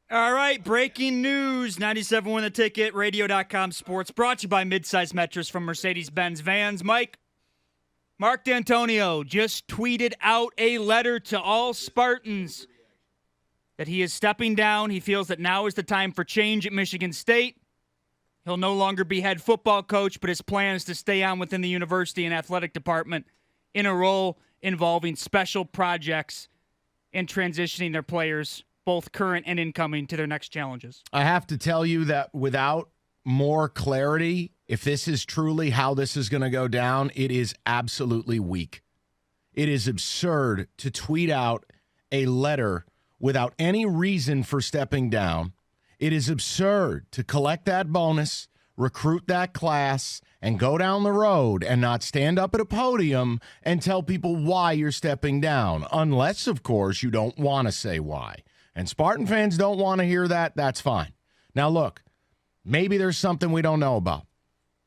All right, breaking news. 97 Win the Ticket, radio.com sports, brought to you by Midsize Mattress from Mercedes-Benz Vans. Mark Dantonio just tweeted out a letter to all Spartans that he is stepping down. He feels that now is the time for change at Michigan State. He'll no longer be head football coach, but his plan is to stay on within the university and athletic department in a role involving special projects and transitioning their players, both current and incoming, to their next challenges. I have to tell you that without more clarity, if this is truly how this is going to go down, it is absolutely weak. It is absurd to tweet out a letter without any reason for stepping down. It is absurd to collect that bonus, recruit that class, and go down the road and not stand up at a podium and tell people why you're stepping down, unless, of course, you don't want to say why. And Spartan fans don't want to hear that. That's fine. Now, look, maybe there's something we don't know about.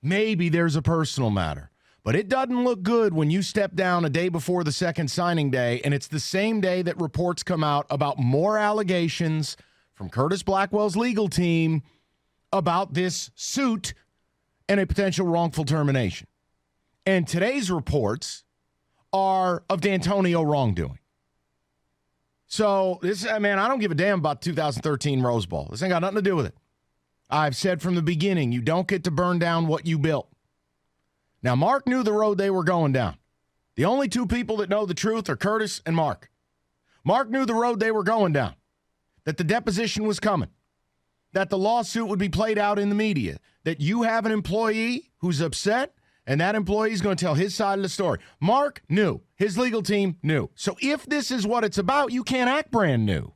Maybe there's a personal matter. But it doesn't look good when you step down a day before the second signing day, and it's the same day that reports come out about more allegations from Curtis Blackwell's legal team about this suit and a potential wrongful termination. And today's reports are of Dantonio wrongdoing. So, I don't give a damn about 2013 Rose Bowl. This ain't got nothing to do with it. I've said from the beginning, you don't get to burn down what you built. Now, Mark knew the road they were going down. The only two people that know the truth are Curtis and Mark. Mark knew the road they were going down, that the deposition was coming, that the lawsuit would be played out in the media, that you have an employee who's upset, and that employee is going to tell his side of the story. Mark knew. His legal team knew. So if this is what it's about, you can't act brand new.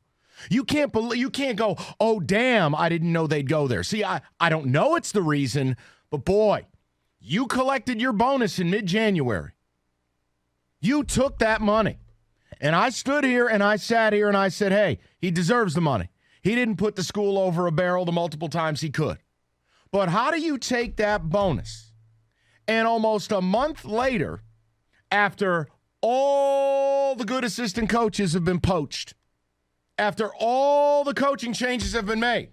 You can't go, oh, damn, I didn't know they'd go there. See, I don't know it's the reason, but boy, you collected your bonus in mid-January. You took that money. And I stood here and I sat here and I said, hey, he deserves the money. He didn't put the school over a barrel the multiple times he could. But how do you take that bonus and almost a month later, after all the good assistant coaches have been poached, after all the coaching changes have been made,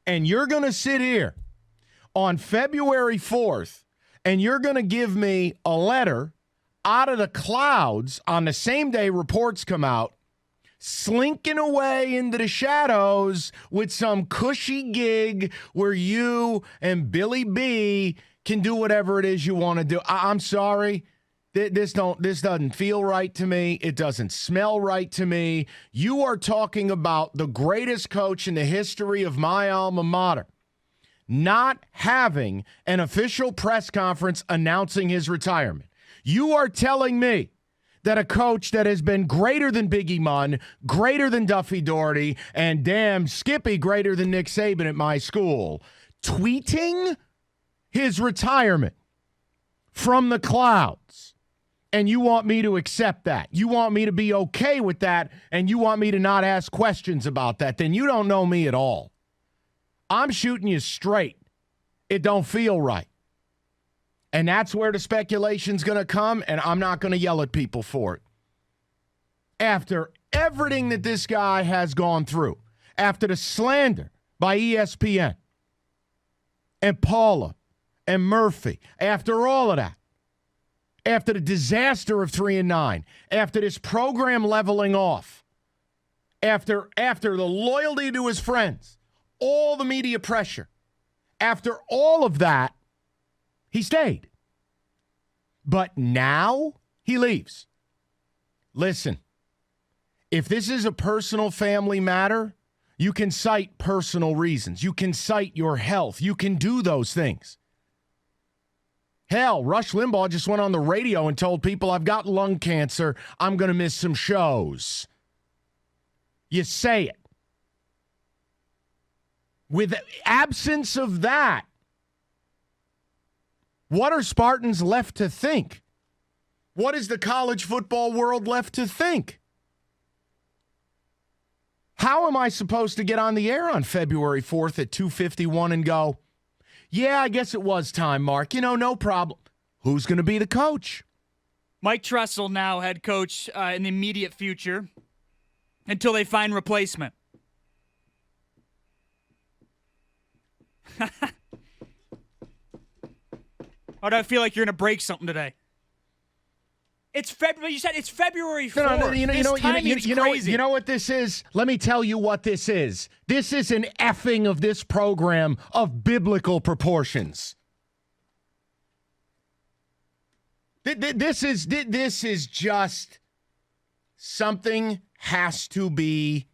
and you're going to sit here on February 4th and you're going to give me a letter out of the clouds on the same day reports come out, slinking away into the shadows with some cushy gig where you and Billy B can do whatever it is you want to do. I'm sorry. This doesn't feel right to me. It doesn't smell right to me. You are talking about the greatest coach in the history of my alma mater not having an official press conference announcing his retirement. You are telling me that a coach that has been greater than Biggie Munn, greater than Duffy Daugherty, and damn Skippy greater than Nick Saban at my school, tweeting his retirement from the clouds, and you want me to accept that. You want me to be okay with that, and you want me to not ask questions about that. Then you don't know me at all. I'm shooting you straight. It don't feel right. And that's where the speculation's going to come, and I'm not going to yell at people for it. After everything that this guy has gone through, after the slander by ESPN and Paula and Murphy, after all of that, after the disaster of 3-9, after this program leveling off, after the loyalty to his friends, all the media pressure, after all of that, he stayed. But now he leaves. Listen, if this is a personal family matter, you can cite personal reasons. You can cite your health. You can do those things. Hell, Rush Limbaugh just went on the radio and told people, I've got lung cancer. I'm going to miss some shows. You say it. With the absence of that, what are Spartans left to think? What is the college football world left to think? How am I supposed to get on the air on February 4th at 2:51 and go, yeah, I guess it was time, Mark. No problem. Who's going to be the coach? Mike Tressel now head coach in the immediate future until they find replacement. Or do I feel like you're going to break something today? It's February. You said it's February 4th. No, you know what this is? Let me tell you what this is. This is an effing of this program of biblical proportions. This is just something has to be.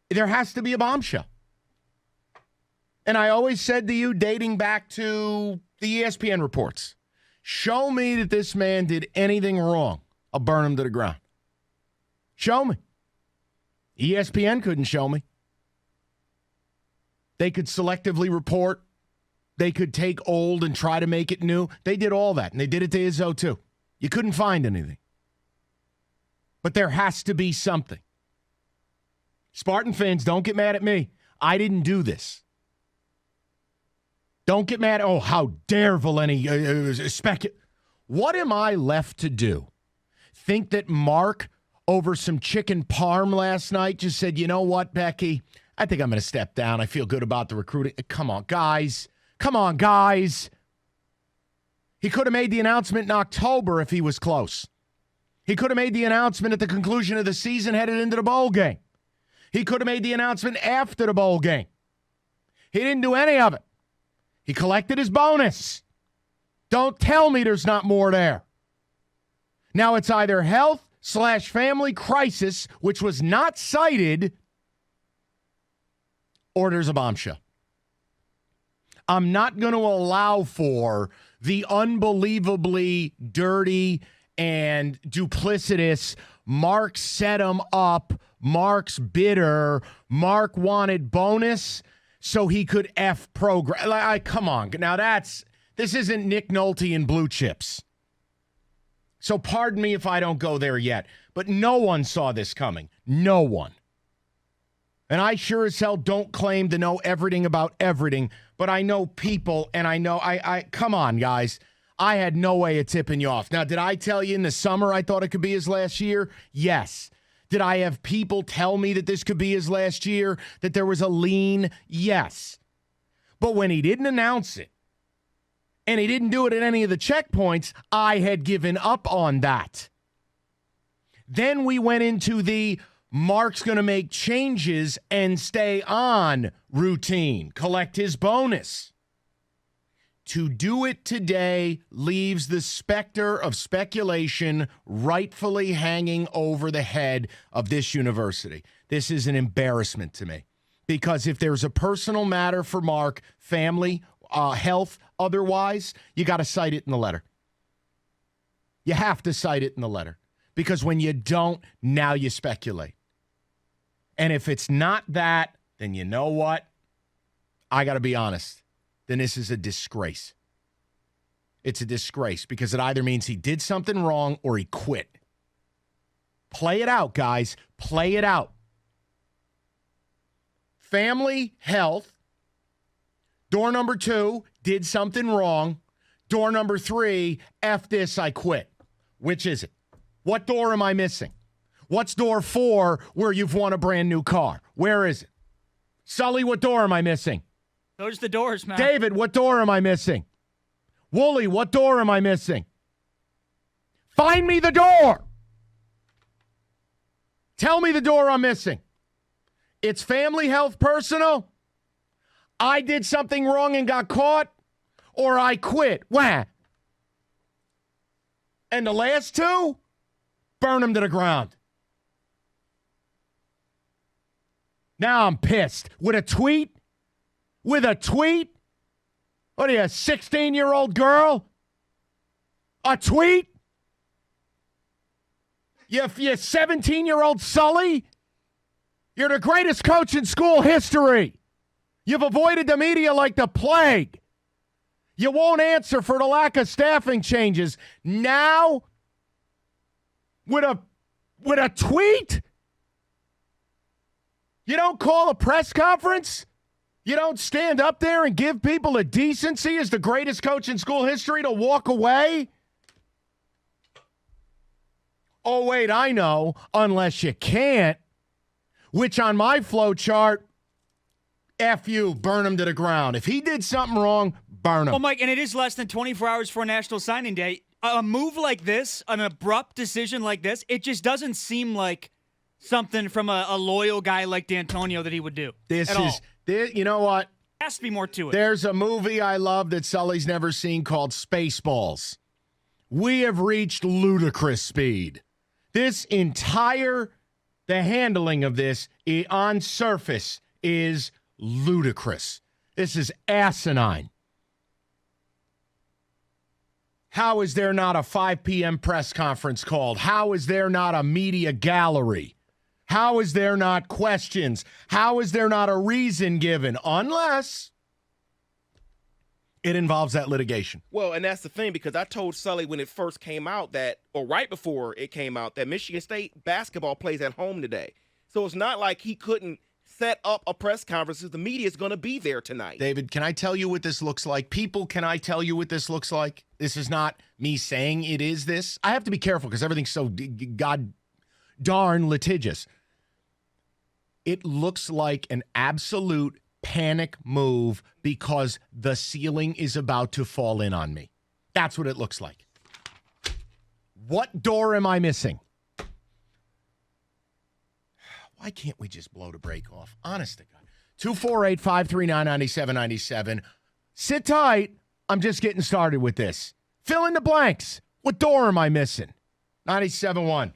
There has to be a bombshell. And I always said to you, dating back to the ESPN reports, show me that this man did anything wrong. I'll burn him to the ground. Show me. ESPN couldn't show me. They could selectively report. They could take old and try to make it new. They did all that, and they did it to Izzo too. You couldn't find anything. But there has to be something. Spartan fans, don't get mad at me. I didn't do this. Don't get mad. Oh, how dare Valenti speculate. What am I left to do? Think that Mark, over some chicken parm last night, just said, you know what, Becky? I think I'm going to step down. I feel good about the recruiting. Come on, guys. Come on, guys. He could have made the announcement in October if he was close. He could have made the announcement at the conclusion of the season headed into the bowl game. He could have made the announcement after the bowl game. He didn't do any of it. He collected his bonus. Don't tell me there's not more there. Now it's either health/family crisis, which was not cited, or there's a bombshell. I'm not going to allow for the unbelievably dirty and duplicitous Mark set him up, Mark's bitter, Mark wanted bonus so he could F program. Come on. Now this isn't Nick Nolte and Blue Chips. So pardon me if I don't go there yet. But no one saw this coming. No one. And I sure as hell don't claim to know everything about everything, but I know people, and I know, come on, guys. I had no way of tipping you off. Now, did I tell you in the summer I thought it could be his last year? Yes. Did I have people tell me that this could be his last year, that there was a lean? Yes. But when he didn't announce it, and he didn't do it at any of the checkpoints, I had given up on that. Then we went into the Mark's going to make changes and stay on routine, collect his bonus. To do it today leaves the specter of speculation rightfully hanging over the head of this university. This is an embarrassment to me. Because if there's a personal matter for Mark, family, health, otherwise, you got to cite it in the letter. You have to cite it in the letter. Because when you don't, now you speculate. And if it's not that, then you know what? I got to be honest. Then this is a disgrace. It's a disgrace because it either means he did something wrong or he quit. Play it out, guys. Play it out. Family, health. Door number 2, did something wrong. Door number 3, F this, I quit. Which is it? What door am I missing? What's door 4 where you've won a brand new car? Where is it? Sully, what door am I missing? Those are the doors, man. David, what door am I missing? Wooly, what door am I missing? Find me the door. Tell me the door I'm missing. It's family, health, personal. I did something wrong and got caught, or I quit. Wah. And the last 2, burn them to the ground. Now I'm pissed. With a tweet? With a tweet? What are you, a 16-year-old girl? A tweet? You 17-year-old Sully? You're the greatest coach in school history. You've avoided the media like the plague. You won't answer for the lack of staffing changes. Now, with a tweet? You don't call a press conference? You don't stand up there and give people the decency as the greatest coach in school history to walk away? Oh, wait, I know. Unless you can't, which on my flow chart F you, burn him to the ground. If he did something wrong, burn him. Well, Mike, and it is less than 24 hours for National Signing Day. A move like this, an abrupt decision like this, it just doesn't seem like something from a loyal guy like Dantonio that he would do. You know what? There has to be more to it. There's a movie I love that Sully's never seen called Spaceballs. We have reached ludicrous speed. The handling of this on surface is ludicrous. This is asinine. How is there not a 5 p.m. press conference called? How is there not a media gallery? How is there not questions? How is there not a reason given? Unless it involves that litigation. Well, and that's the thing, because I told Sully when it first came out or right before it came out, that Michigan State basketball plays at home today. So it's not like he couldn't set up a press conference. The media is going to be there tonight. David, can I tell you what this looks like? People, can I tell you what this looks like? This is not me saying it is this. I have to be careful because everything's so god darn litigious. It looks like an absolute panic move because the ceiling is about to fall in on me. That's what it looks like. What door am I missing? Why can't we just blow the brake off? Honest to God. 248-539-9797. Sit tight. I'm just getting started with this. Fill in the blanks. What door am I missing? 97.1.